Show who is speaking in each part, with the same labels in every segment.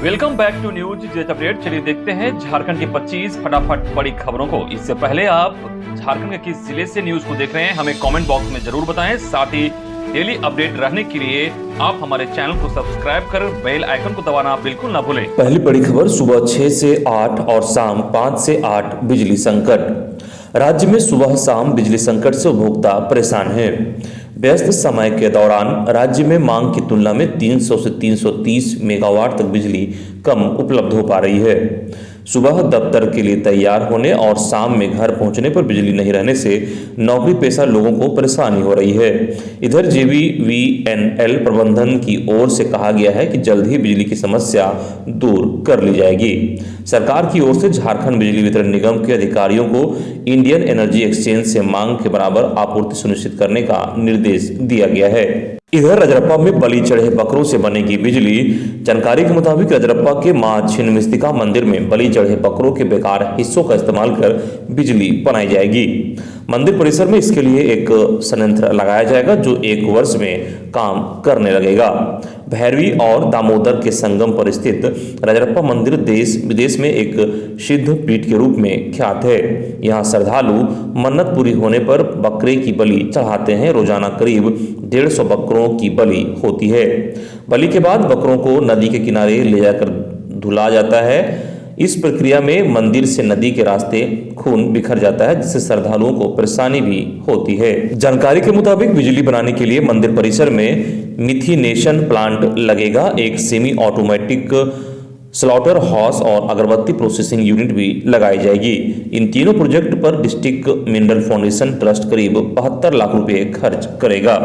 Speaker 1: Welcome back to News Jet update. चलिए देखते हैं झारखंड की 25 फटाफट बड़ी खबरों को। इससे पहले आप झारखंड के किस जिले से न्यूज को देख रहे हैं हमें कमेंट बॉक्स में जरूर बताएं। साथ ही डेली अपडेट रहने के लिए आप हमारे चैनल को सब्सक्राइब कर बेल आइकन को दबाना बिल्कुल ना भूलें।
Speaker 2: पहली बड़ी खबर सुबह 6 से 8 और शाम 5 से 8 बिजली संकट। राज्य में सुबह शाम बिजली संकट से उपभोक्ता परेशान हैं। व्यस्त समय के दौरान राज्य में मांग की तुलना में 300 से 330 मेगावाट तक बिजली कम उपलब्ध हो पा रही है। सुबह दफ्तर के लिए तैयार होने और शाम में घर पहुंचने पर बिजली नहीं रहने से नौकरी पेशा लोगों को परेशानी हो रही है। इधर JVVNL प्रबंधन की ओर से कहा गया है कि जल्द ही बिजली की समस्या दूर कर ली जाएगी। सरकार की ओर से झारखंड बिजली वितरण निगम के अधिकारियों को इंडियन एनर्जी एक्सचेंज से मांग के बराबर आपूर्ति सुनिश्चित करने का निर्देश दिया गया है। इधर रजरप्पा में बलि चढ़े बकरों से बनेगी बिजली। जानकारी के मुताबिक रजरप्पा के मां छिन्नमस्तिका मंदिर में बलि चढ़े बकरों के बेकार हिस्सों का इस्तेमाल कर बिजली बनाई जाएगी। मंदिर परिसर में इसके लिए एक संयंत्र लगाया जाएगा जो 1 वर्ष में काम करने लगेगा। भैरवी और दामोदर के संगम पर स्थित रजरप्पा मंदिर देश विदेश में एक सिद्ध पीठ के रूप में ख्यात है। यहाँ श्रद्धालु मन्नत पूरी होने पर बकरे की बलि चढ़ाते हैं। रोजाना करीब 150 बकरों की बलि होती है। बलि के बाद बकरों को नदी के किनारे ले जाकर धुला जाता है। इस प्रक्रिया में मंदिर से नदी के रास्ते खून बिखर जाता है जिससे श्रद्धालुओं को परेशानी भी होती है। जानकारी के मुताबिक बिजली बनाने के लिए मंदिर परिसर में मिथिनेशन प्लांट लगेगा। एक सेमी ऑटोमेटिक स्लॉटर हाउस और अगरबत्ती प्रोसेसिंग यूनिट भी लगाई जाएगी। इन तीनों प्रोजेक्ट पर डिस्ट्रिक्ट मिनरल फाउंडेशन ट्रस्ट करीब 72 लाख रुपए खर्च करेगा।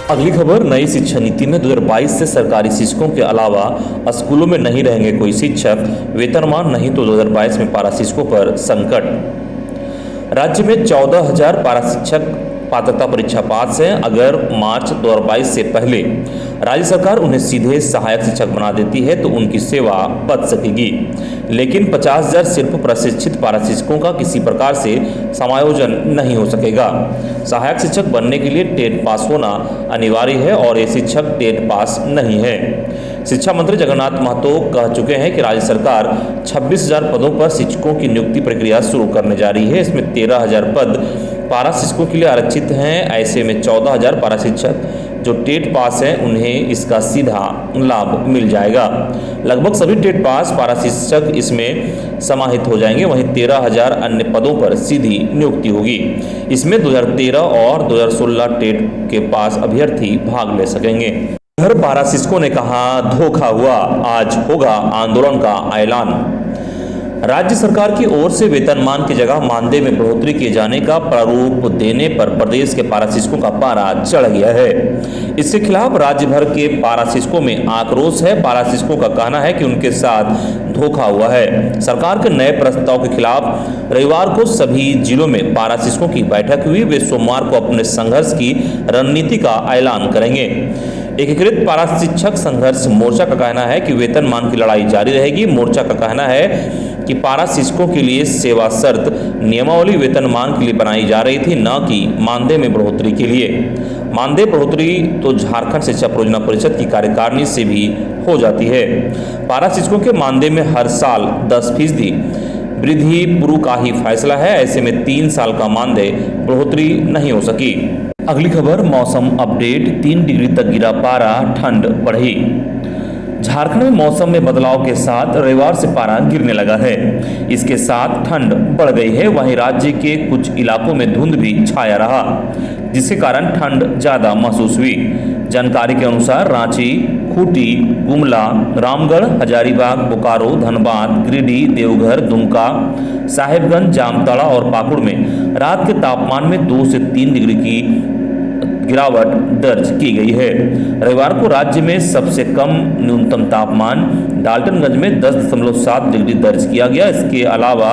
Speaker 2: अगली खबर, नई शिक्षा नीति में 2022 से सरकारी शिक्षकों के अलावा स्कूलों में नहीं रहेंगे कोई शिक्षक। वेतनमान नहीं तो 2022 में पारा शिक्षकों पर संकट। राज्य में 14,000 पारा शिक्षक पात्रता परीक्षा पास हैं। अगर मार्च 2022 से पहले राज्य सरकार उन्हें सीधे सहायक शिक्षक बना देती है तो उनकी सेवा बच सकेगी, लेकिन 50,000 सिर्फ प्रशिक्षित पारा शिक्षकों का किसी प्रकार से समायोजन नहीं हो सकेगा। सहायक शिक्षक बनने के लिए टेट पास होना अनिवार्य है और ये शिक्षक टेट पास नहीं है। शिक्षा मंत्री जगन्नाथ महतो कह चुके हैं कि राज्य सरकार 26,000 पदों पर शिक्षकों की नियुक्ति प्रक्रिया शुरू करने जा रही है। इसमें 13,000 पद पारा शिक्षकों के लिए आरक्षित हैं। ऐसे में 14,000 पारा शिक्षक जो टेट पास हैं उन्हें इसका सीधा लाभ मिल जाएगा। लगभग सभी टेट पास पारा शिक्षक इसमें समाहित हो जाएंगे। वहीं 13,000 अन्य पदों पर सीधी नियुक्ति होगी। इसमें 2013 और 2016 टेट के पास अभ्यर्थी भाग ले सकेंगे। हर पारा शिक्षकों ने कहा धोखा हुआ, आज होगा आंदोलन का ऐलान। राज्य सरकार की ओर से वेतनमान की जगह मानदेय में बढ़ोतरी किए जाने का प्रारूप देने पर प्रदेश के पारा शिक्षकों का पारा चढ़ गया है। इसके खिलाफ राज्य भर के पारा शिक्षकों में आक्रोश है। पारा शिक्षकों का कहना है कि उनके साथ धोखा हुआ है। सरकार के नए प्रस्ताव के खिलाफ रविवार को सभी जिलों में पारा शिक्षकों की बैठक हुई। वे सोमवार को अपने संघर्ष की रणनीति का ऐलान करेंगे। एकीकृत पारा शिक्षक संघर्ष मोर्चा का कहना है कि वेतनमान की लड़ाई जारी रहेगी। मोर्चा का कहना है कि पारा शिक्षकों के लिए सेवा शर्त नियमावली वेतनमान के लिए बनाई जा रही थी, न कि मानदेय में बढ़ोतरी के लिए। मानदेय बढ़ोतरी तो झारखंड शिक्षा परियोजना परिषद की कार्यकारिणी से भी हो जाती है। पारा शिक्षकों के मानदेय में हर साल 10% वृद्धि पूर्व का ही फैसला है। ऐसे में 3 साल का मानदेय बढ़ोतरी नहीं हो सकी। अगली खबर, मौसम अपडेट। 3 डिग्री तक गिरा पारा, ठंड बढ़ी। झारखंड में मौसम में बदलाव के साथ रविवार से पारा गिरने लगा है। इसके साथ ठंड बढ़ गई है। वहीं राज्य के कुछ इलाकों में धुंध भी छाया रहा, जिसके कारण ठंड ज्यादा महसूस हुई। जानकारी के अनुसार रांची, खूंटी, गुमला, रामगढ़, हजारीबाग, बोकारो, धनबाद, गिरिडीह, देवघर, दुमका, साहेबगंज, जामताड़ा और पाकुड़ में रात के तापमान में 2 से 3 डिग्री की गिरावट दर्ज की गई है। रविवार को राज्य में सबसे कम न्यूनतम तापमान डाल्टनगंज में 10.7 डिग्री दर्ज किया गया। इसके अलावा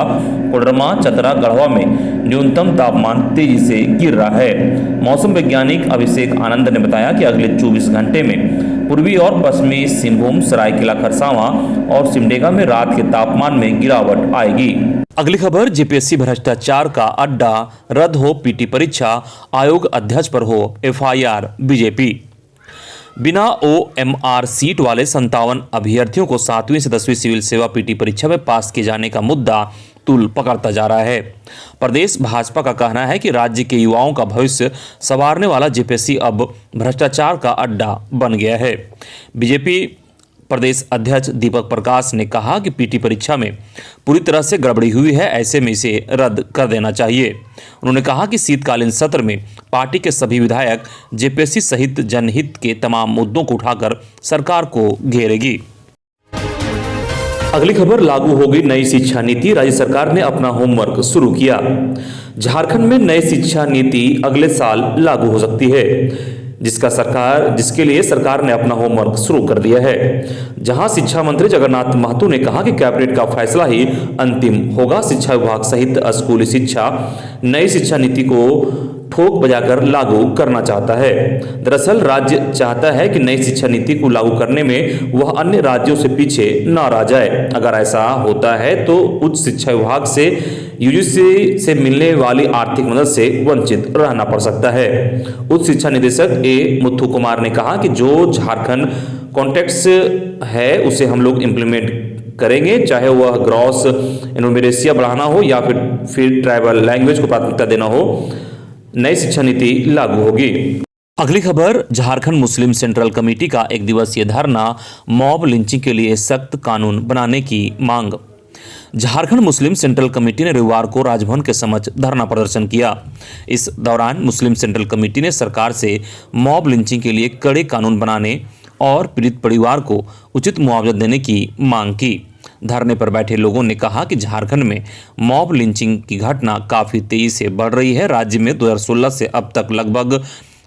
Speaker 2: कोडरमा, चतरा, गढ़वा में न्यूनतम तापमान तेजी से गिर रहा है। मौसम वैज्ञानिक अभिषेक आनंद ने बताया कि अगले 24 घंटे में पूर्वी और पश्चिमी सिंहभूम, सरायकेला खरसावां और सिमडेगा में रात के तापमान में गिरावट आएगी। अगली खबर, जेपीएससी भ्रष्टाचार का अड्डा, रद्द हो पीटी परीक्षा, आयोग अध्यक्ष पर हो एफआईआर बीजेपी। बिना OMR सीट वाले 57 अभ्यर्थियों को 7वीं से 10वीं सिविल सेवा PT परीक्षा में पास किए जाने का मुद्दा तूल पकड़ता जा रहा है। प्रदेश भाजपा का कहना है कि राज्य के युवाओं का भविष्य संवारने वाला JPSC अब भ्रष्टाचार का अड्डा बन गया है। बीजेपी प्रदेश अध्यक्ष दीपक प्रकाश ने कहा कि PT परीक्षा में पूरी तरह से गड़बड़ी हुई है, ऐसे में इसे रद्द कर देना चाहिए। उन्होंने कहा कि शीतकालीन सत्र में पार्टी के सभी विधायक JPSC सहित जनहित के तमाम मुद्दों को उठाकर सरकार को घेरेगी। अगली खबर, लागू होगी नई शिक्षा नीति, राज्य सरकार ने अपना होमवर्क शुरू किया। झारखंड में नई शिक्षा नीति अगले साल लागू हो सकती है, जिसके लिए सरकार ने अपना होमवर्क शुरू कर दिया है। जहां शिक्षा मंत्री जगन्नाथ महतो ने कहा कि कैबिनेट का फैसला ही अंतिम होगा। शिक्षा विभाग सहित स्कूली शिक्षा नई शिक्षा नीति को ठोक बजाकर लागू करना चाहता है। दरअसल राज्य चाहता है कि नई शिक्षा नीति को लागू करने में वह अन्य राज्यों से पीछे न रह जाए। अगर ऐसा होता है तो उच्च शिक्षा विभाग से UGC से मिलने वाली आर्थिक मदद से वंचित रहना पड़ सकता है। उच्च शिक्षा निदेशक A मुथु कुमार ने कहा कि जो झारखंड कॉन्टेक्स्ट है उसे हम लोग इम्प्लीमेंट करेंगे, चाहे वह ग्रॉस एनुमेरेसिया बढ़ाना हो या फिर ट्राइबल लैंग्वेज को प्राथमिकता देना हो, नई शिक्षा नीति लागू होगी। अगली खबर, झारखंड मुस्लिम सेंट्रल कमेटी का एक दिवसीय धरना, मॉब लिंचिंग के लिए सख्त कानून बनाने की मांग। झारखंड मुस्लिम सेंट्रल कमेटी ने रविवार को राजभवन के समक्ष धरना प्रदर्शन किया। इस दौरान मुस्लिम सेंट्रल कमेटी ने सरकार से मॉब लिंचिंग के लिए कड़े कानून बनाने और पीड़ित परिवार को उचित मुआवजा देने की मांग की। धरने पर बैठे लोगों ने कहा कि झारखंड में मॉब लिंचिंग की घटना काफी तेजी से बढ़ रही है। राज्य में 2016 से अब तक लगभग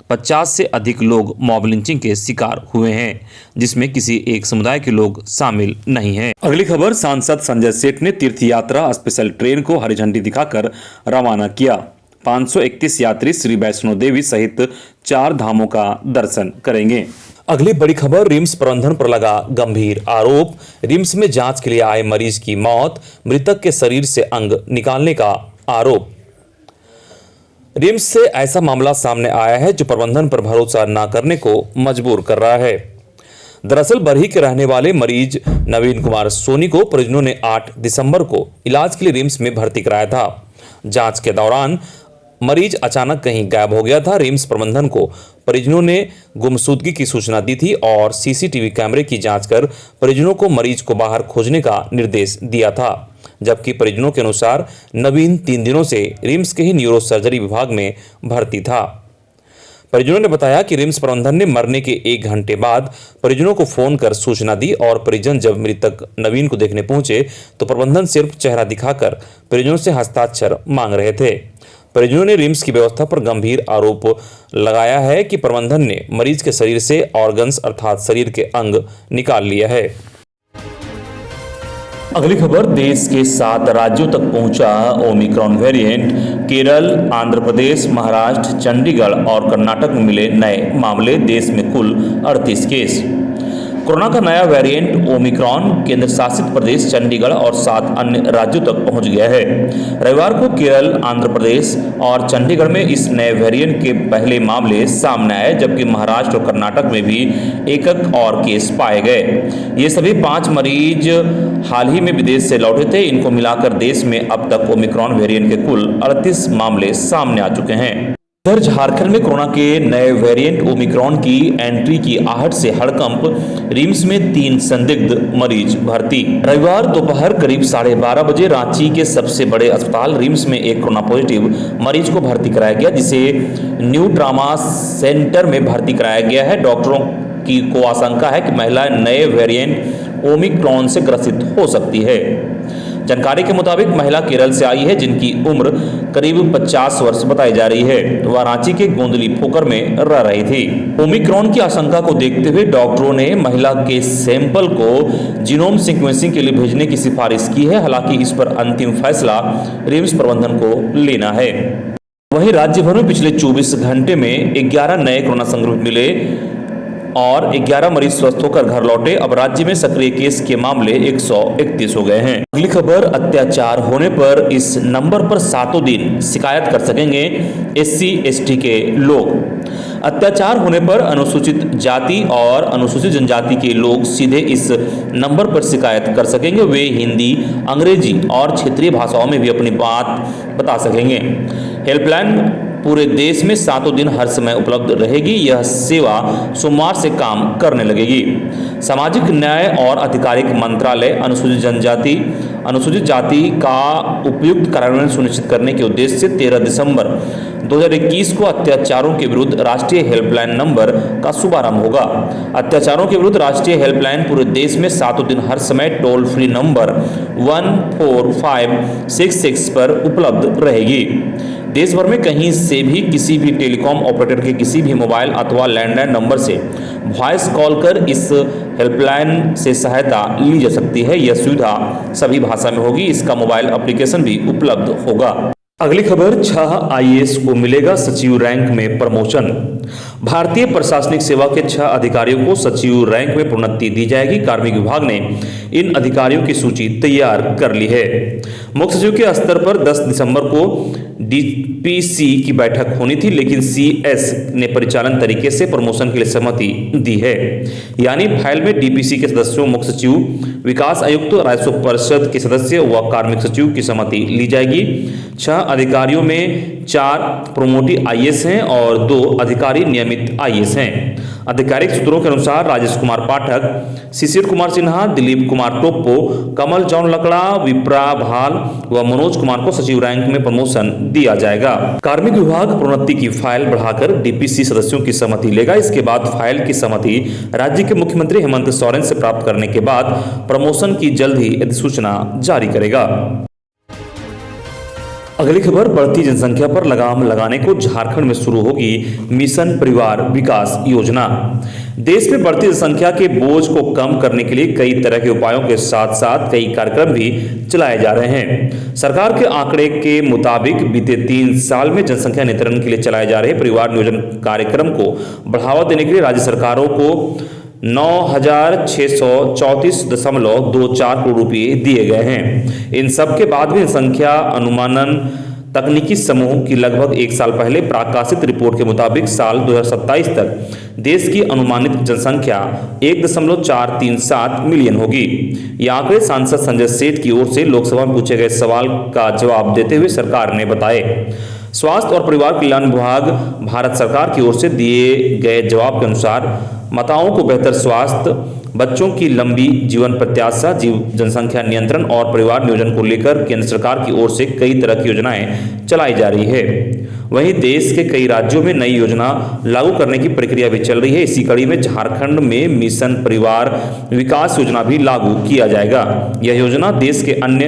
Speaker 2: 50 से अधिक लोग मॉब लिंचिंग के शिकार हुए हैं, जिसमें किसी एक समुदाय के लोग शामिल नहीं हैं। अगली खबर, सांसद संजय सेठ ने तीर्थ यात्रा स्पेशल ट्रेन को हरी झंडी दिखाकर रवाना किया। 531 यात्री श्री वैष्णो देवी सहित 4 धामों का दर्शन करेंगे। अगली बड़ी खबर, रिम्स प्रबंधन पर लगा गंभीर आरोप। रिम्स में जांच के लिए आए मरीज की मौत, मृतक के शरीर से अंग निकालने का आरोप। रिम्स से ऐसा मामला सामने आया है जो प्रबंधन पर भरोसा न करने को मजबूर कर रहा है। दरअसल बरही के रहने वाले मरीज नवीन कुमार सोनी को परिजनों ने 8 दिसंबर को इलाज के लिए रिम्स में भर्ती कराया था। जांच के दौरान मरीज अचानक कहीं गायब हो गया था। रिम्स प्रबंधन को परिजनों ने गुमशुदगी की सूचना दी थी और CCTV कैमरे की जांच कर परिजनों को मरीज को बाहर खोजने का निर्देश दिया था। जबकि परिजनों के अनुसार नवीन 3 दिनों से रिम्स के ही न्यूरो सर्जरी विभाग में भर्ती था। परिजनों ने बताया कि रिम्स प्रबंधन ने मरने के 1 घंटे बाद परिजनों को फोन कर सूचना दी और परिजन जब मृतक नवीन को देखने पहुंचे तो प्रबंधन सिर्फ चेहरा दिखाकर परिजनों से हस्ताक्षर मांग रहे थे। परिजनों ने रिम्स की व्यवस्था पर गंभीर आरोप लगाया है कि प्रबंधन ने मरीज के शरीर से ऑर्गन्स अर्थात शरीर के अंग निकाल लिया है। अगली खबर, देश के 7 राज्यों तक पहुंचा ओमिक्रॉन वेरिएंट। केरल, आंध्र प्रदेश, महाराष्ट्र, चंडीगढ़ और कर्नाटक में मिले नए मामले। देश में कुल 38 केस। कोरोना का नया वेरिएंट ओमिक्रॉन केंद्र शासित प्रदेश चंडीगढ़ और 7 अन्य राज्यों तक पहुंच गया है। रविवार को केरल, आंध्र प्रदेश और चंडीगढ़ में इस नए वेरिएंट के पहले मामले सामने आए, जबकि महाराष्ट्र और कर्नाटक में भी एक और केस पाए गए। ये सभी 5 मरीज हाल ही में विदेश से लौटे थे। इनको मिलाकर देश में अब तक ओमिक्रॉन वेरिएंट के कुल 38 मामले सामने आ चुके हैं। इधर झारखंड में कोरोना के नए वेरिएंट ओमिक्रॉन की एंट्री की आहट से हड़कंप। रिम्स में 3 संदिग्ध मरीज भर्ती। रविवार दोपहर करीब 12:30 बजे रांची के सबसे बड़े अस्पताल रिम्स में एक कोरोना पॉजिटिव मरीज को भर्ती कराया गया, जिसे न्यू ट्रामा सेंटर में भर्ती कराया गया है। डॉक्टरों को आशंका है कि महिला नए वेरिएंट ओमिक्रॉन से ग्रसित हो सकती है। जानकारी के मुताबिक महिला केरल से आई है, जिनकी उम्र करीब 50 वर्ष बताई जा रही है। वह रांची के गोंदली फोकर में रह रही थी। ओमिक्रॉन की आशंका को देखते हुए डॉक्टरों ने महिला के सैंपल को जीनोम सीक्वेंसिंग के लिए भेजने की सिफारिश की है। हालांकि इस पर अंतिम फैसला रिम्स प्रबंधन को लेना है। वहीं राज्य भर में पिछले 24 घंटे में 11 नए कोरोना संक्रमित मिले और 11 मरीज स्वस्थ होकर घर लौटे। अब राज्य में सक्रिय केस के मामले 131 हो गए हैं। अगली खबर, अत्याचार होने पर इस नंबर पर 7 दिन शिकायत कर सकेंगे SC/ST के लोग। अत्याचार होने पर अनुसूचित जाति और अनुसूचित जनजाति के लोग सीधे इस नंबर पर शिकायत कर सकेंगे। वे हिंदी, अंग्रेजी और क्षेत्रीय भाषाओं में भी अपनी बात बता सकेंगे। हेल्पलाइन पूरे देश में 7 दिन हर समय उपलब्ध रहेगी। यह सेवा सोमवार से काम करने लगेगी। सामाजिक न्याय और आधिकारिक मंत्रालय अनुसूचित जाति का उपयुक्त कार्यान्वयन सुनिश्चित करने के उद्देश्य से 13 दिसंबर 2021 को अत्याचारों के विरुद्ध राष्ट्रीय हेल्पलाइन नंबर का शुभारंभ होगा। अत्याचारों के विरुद्ध राष्ट्रीय हेल्पलाइन पूरे देश में 7 दिन हर समय टोल फ्री नंबर 14566 पर उपलब्ध रहेगी। देश भर में कहीं से भी किसी भी टेलीकॉम ऑपरेटर के किसी भी मोबाइल अथवा लैंडलाइन नंबर से वॉइस कॉल कर इस हेल्पलाइन से सहायता ली जा सकती है। यह सुविधा सभी भाषा में होगी। इसका मोबाइल एप्लीकेशन भी उपलब्ध होगा। अगली खबर, 6 IAS को मिलेगा सचिव रैंक में प्रमोशन। भारतीय प्रशासनिक सेवा के 6 अधिकारियों को सचिव रैंक में प्रोन्नति दी जाएगी। कार्मिक विभाग ने इन अधिकारियों की सूची तैयार कर ली है। मुख्य सचिव के स्तर पर 10 दिसंबर को DPC की बैठक होनी थी, लेकिन CS ने परिचालन तरीके से प्रमोशन के लिए सहमति दी है। यानी फाइल में DPC के सदस्यों, मुख्य सचिव, विकास आयुक्त, राजस्व परिषद के सदस्य व कार्मिक सचिव की सहमति ली जाएगी। 6 अधिकारियों में 4 प्रोमोटी IAS हैं और 2 अधिकारी नियमित IAS हैं। आधिकारिक सूत्रों के अनुसार राजेश कुमार पाठक, शिशिर कुमार सिन्हा, दिलीप कुमार टोप्पो, कमल जॉन लकड़ा, विप्रा भाल व मनोज कुमार को सचिव रैंक में प्रमोशन दिया जाएगा। कार्मिक विभाग प्रोन्नति की फाइल बढ़ाकर DPC सदस्यों की सहमति लेगा। इसके बाद फाइल की सहमति राज्य के मुख्यमंत्री हेमंत सोरेन से प्राप्त करने के बाद प्रमोशन की जल्द ही अधिसूचना जारी करेगा। अगली खबर, बढ़ती जनसंख्या पर लगाम लगाने को झारखंड में शुरू होगी मिशन परिवार विकास योजना। देश में बढ़ती जनसंख्या के बोझ को कम करने के लिए कई तरह के उपायों के साथ साथ कई कार्यक्रम भी चलाए जा रहे हैं। सरकार के आंकड़े के मुताबिक बीते 3 साल में जनसंख्या नियंत्रण के लिए चलाए जा रहे परिवार नियोजन कार्यक्रम को बढ़ावा देने के लिए राज्य सरकारों को 9,634.24 करोड़ रुपये दिए गए हैं। इन सब के बाद भी संख्या अनुमानन तकनीकी समूह की लगभग 1 साल पहले प्रकाशित रिपोर्ट के मुताबिक साल 2027 तक देश की अनुमानित जनसंख्या 1.437 मिलियन होगी। ये आंकड़े सांसद संजय सेठ की ओर से लोकसभा में पूछे गए सवाल का जवाब देते हुए सरकार ने बताए। स्वास्थ्य और परिवार कल्याण विभाग भारत सरकार की ओर से दिए गए जवाब के अनुसार माताओं को बेहतर स्वास्थ्य, बच्चों की लंबी जीवन प्रत्याशा, जनसंख्या नियंत्रण और परिवार नियोजन को लेकर केंद्र सरकार की ओर से कई तरह की योजनाएं चलाई जा रही है। वहीं देश के कई राज्यों में नई योजना लागू करने की प्रक्रिया भी चल रही है। इसी कड़ी में झारखंड में मिशन परिवार विकास योजना भी लागू किया जाएगा। यह योजना देश के अन्य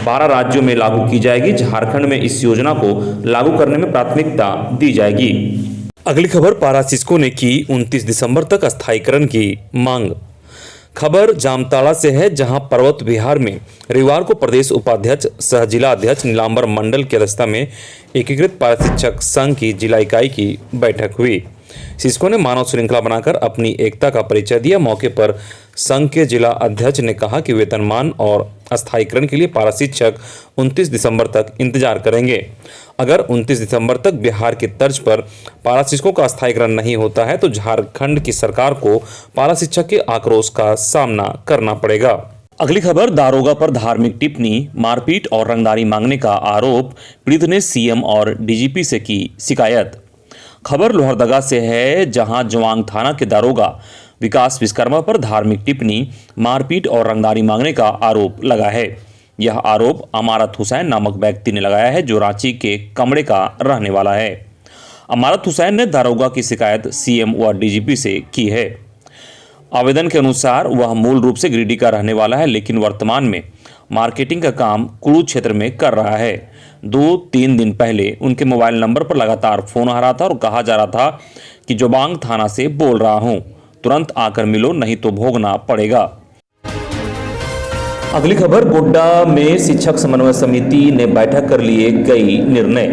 Speaker 2: 12 राज्यों में लागू की जाएगी। झारखंड में इस योजना को लागू करने में प्राथमिकता दी जाएगी। अगली खबर, पारा शिक्षकों ने की 29 दिसंबर तक स्थायीकरण की मांग। खबर जामताड़ा से है, जहां पर्वत बिहार में रविवार को प्रदेश उपाध्यक्ष सह जिला अध्यक्ष नीलांबर मंडल की अध्यक्षता में एकीकृत पारा शिक्षक संघ की जिला इकाई की बैठक हुई। शिक्षकों ने मानव श्रृंखला बनाकर अपनी एकता का परिचय दिया। मौके पर संघ के जिला अध्यक्ष ने कहा कि वेतनमान और अस्थायीकरण के लिए पारा शिक्षक 29 दिसंबर तक इंतजार करेंगे। अगर 29 दिसंबर तक बिहार की तर्ज पर पारा शिक्षकों का अस्थायीकरण नहीं होता है तो झारखंड की सरकार को पारा शिक्षक के आक्रोश का सामना करना पड़ेगा। अगली खबर, दारोगा पर धार्मिक टिप्पणी, मारपीट और रंगदारी मांगने का आरोप, पीड़ित ने CM और DGP से की शिकायत। खबर लोहरदगा से है, जहां जवांग थाना के दारोगा विकास विश्वकर्मा पर धार्मिक टिप्पणी, मारपीट और रंगदारी मांगने का आरोप लगा है। यह आरोप अमारत हुसैन नामक व्यक्ति ने लगाया है, जो रांची के कमड़े का रहने वाला है। अमारत हुसैन ने दारोगा की शिकायत CM व DGP से की है। आवेदन के अनुसार वह मूल रूप से गिरिडीह का रहने वाला है, लेकिन वर्तमान में मार्केटिंग का काम कुड़ू क्षेत्र में कर रहा है। 2-3 दिन पहले उनके मोबाइल नंबर पर लगातार फोन आ रहा था और कहा जा रहा था कि जोबांग थाना से बोल रहा हूं, तुरंत आकर मिलो नहीं तो भोगना पड़ेगा। अगली खबर, गोड्डा में शिक्षक समन्वय समिति ने बैठक कर लिए कई निर्णय।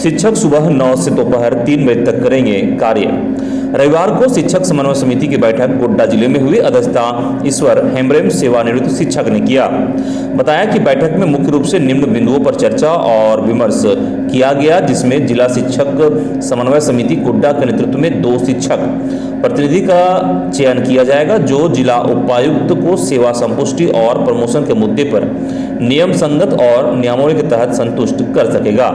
Speaker 2: शिक्षक सुबह 9 से दोपहर 3 बजे तक करेंगे कार्य। रविवार को शिक्षक समन्वय समिति की बैठक गोड्डा जिले में हुई। अध्यक्षता ईश्वर हेम्ब्रेम सेवानिवृत्त शिक्षक ने किया। बताया कि बैठक में मुख्य रूप से निम्न बिंदुओं पर चर्चा और विमर्श किया गया, जिसमें जिला शिक्षक समन्वय समिति गोड्डा के नेतृत्व में 2 शिक्षक प्रतिनिधि का चयन किया जाएगा, जो जिला उपायुक्त को सेवा संपुष्टि और प्रमोशन के मुद्दे पर नियम संगत और नियमावली के तहत संतुष्ट कर सकेगा।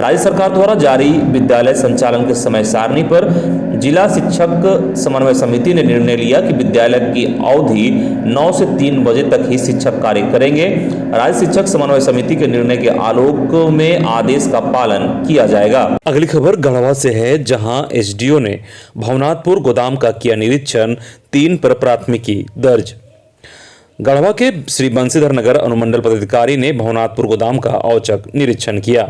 Speaker 2: राज्य सरकार द्वारा जारी विद्यालय संचालन के समय सारणी पर जिला शिक्षक समन्वय समिति ने निर्णय लिया कि विद्यालय की अवधि 9 से 3 बजे तक ही शिक्षक कार्य करेंगे। राज्य शिक्षक समन्वय समिति के निर्णय के आलोक में आदेश का पालन किया जाएगा। अगली खबर गढ़वा से है, जहां एसडीओ ने भवनाथपुर गोदाम का किया निरीक्षण, 3 पर प्राथमिकी दर्ज। गढ़वा के श्री बंशीधर नगर अनुमंडल पदाधिकारी ने भवनाथपुर गोदाम का औचक निरीक्षण किया।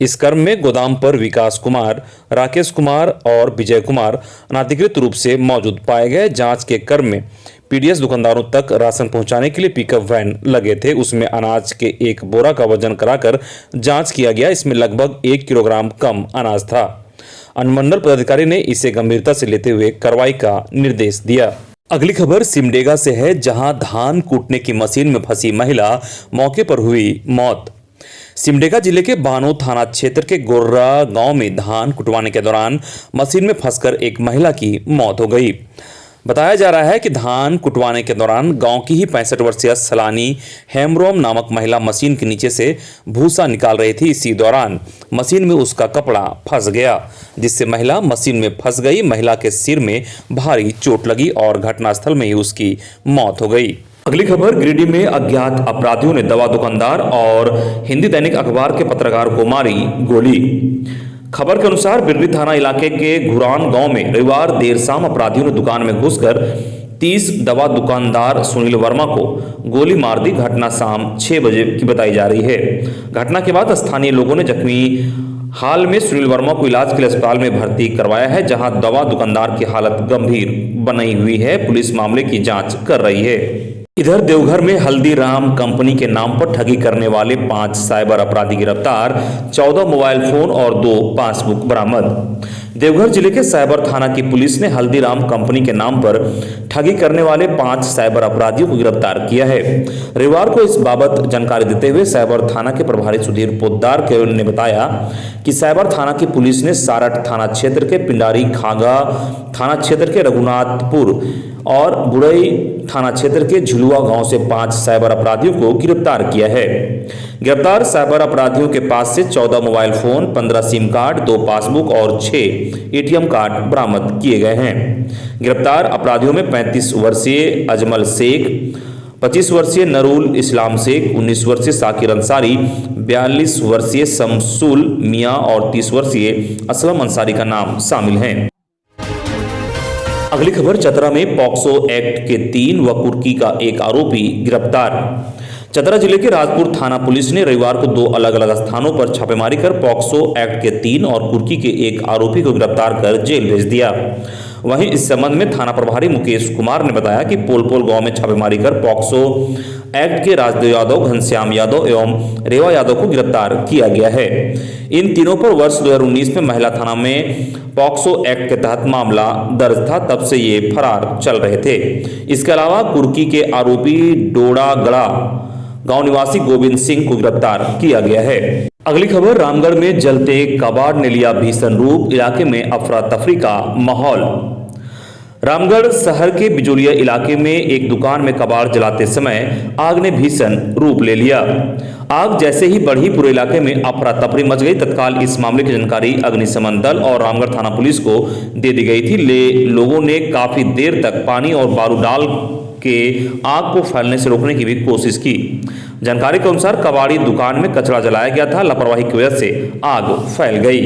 Speaker 2: इस क्रम में गोदाम पर विकास कुमार, राकेश कुमार और विजय कुमार अनाधिकृत रूप से मौजूद पाए गए। जांच के क्रम में पीडीएस दुकानदारों तक राशन पहुंचाने के लिए पिकअप वैन लगे थे, उसमें अनाज के 1 बोरा का वजन कराकर जांच किया गया। इसमें लगभग 1 किलोग्राम कम अनाज था। अनुमंडल पदाधिकारी ने इसे गंभीरता से लेते हुए कार्रवाई का निर्देश दिया। अगली खबर सिमडेगा से है, जहां धान कूटने की मशीन में फंसी महिला मौके पर हुई मौत। सिमडेगा जिले के बानो थाना क्षेत्र के गोर्रा गांव में धान कुटवाने के दौरान मशीन में फंसकर एक महिला की मौत हो गई। बताया जा रहा है कि धान कुटवाने के दौरान गांव की ही 65 वर्षीय सलानी हेम्ब्रोम नामक महिला मशीन के नीचे से भूसा निकाल रही थी। इसी दौरान मशीन में उसका कपड़ा फंस गया, जिससे महिला मशीन में फंस गई। महिला के सिर में भारी चोट लगी और घटनास्थल में ही उसकी मौत हो गई। अगली खबर गिरिडीह में अज्ञात अपराधियों ने दवा दुकानदार और हिंदी दैनिक अखबार के पत्रकार को मारी गोली। खबर के अनुसार बिरली थाना इलाके के घुरान गांव में रविवार देर शाम अपराधियों ने दुकान में घुसकर 30 दवा दुकानदार सुनील वर्मा को गोली मार दी। घटना शाम 6 बजे की बताई जा रही है। घटना के बाद स्थानीय लोगों ने जख्मी हाल में सुनील वर्मा को इलाज के लिए अस्पताल में भर्ती करवाया है, जहां दवा दुकानदार की हालत गंभीर बनी हुई है। पुलिस मामले की जांच कर रही है। इधर देवघर में हल्दीराम कंपनी के नाम पर ठगी करने वाले 5 साइबर अपराधी गिरफ्तार, 14 मोबाइल फोन और 2 पासबुक बरामद। देवघर जिले के साइबर थाना की पुलिस ने हल्दीराम कंपनी के नाम पर ठगी करने वाले 5 साइबर अपराधियों को गिरफ्तार किया है। रविवार को इस बाबत जानकारी देते हुए साइबर थाना के प्रभारी सुधीर पोद्दार ने बताया कि साइबर थाना की पुलिस ने सारठ थाना क्षेत्र के पिंडारी खागा, थाना क्षेत्र के रघुनाथपुर और बुरई थाना क्षेत्र के झुलुआ गांव से 5 साइबर अपराधियों को गिरफ्तार किया है। गिरफ्तार साइबर अपराधियों के पास से 14 mobile phone, 15 SIM card, 2 passbook और 6 एटीएम कार्ड बरामद किए गए हैं। गिरफ्तार अपराधियों में 35 वर्षीय अजमल शेख, 25 वर्षीय नरूल इस्लाम शेख, 19 वर्षीय साकिर अंसारी, 42 वर्षीय शमसुल मियां और 30 वर्षीय असलम अंसारी का नाम शामिल है। अगली खबर चतरा में पॉक्सो एक्ट के 3 व कुर्की का 1 आरोपी गिरफ्तार। चतरा जिले के राजपुर थाना पुलिस ने रविवार को 2 अलग अलग स्थानों पर छापेमारी कर पॉक्सो एक्ट के 3 और कुर्की के 1 आरोपी को गिरफ्तार कर जेल भेज दिया। वहीं इस संबंध में थाना प्रभारी मुकेश कुमार ने बताया कि पोलपोल गांव में छापेमारी कर पॉक्सो एक्ट के राजदेव यादव, घनश्याम यादव एवं रेवा यादव को गिरफ्तार किया गया है। इन तीनों पर वर्ष 2019 में महिला थाना में पॉक्सो एक्ट के तहत मामला दर्ज था, तब से ये फरार चल रहे थे। इसके अलावा कुर्की के आरोपी डोडागड़ा गांव निवासी गोविंद सिंह को गिरफ्तार किया गया है। अगली खबर रामगढ़ में जलते कबाड़ ने लिया भीषण रूप, इलाके में अफरा तफरी का माहौल। रामगढ़ शहर के बिजोलिया इलाके में एक दुकान में कबाड़ जलाते समय आग ने भीषण रूप ले लिया। आग जैसे ही बढ़ी पूरे इलाके में अफरा तफरी मच गई। तत्काल इस मामले की जानकारी अग्निशमन दल और रामगढ़ थाना पुलिस को दे दी गई थी। लोगों ने काफी देर तक पानी और बारूद डाल के आग को फैलने से रोकने की भी कोशिश की। जानकारी के अनुसार कबाड़ी दुकान में कचरा जलाया गया था, लापरवाही की वजह से आग फैल गई।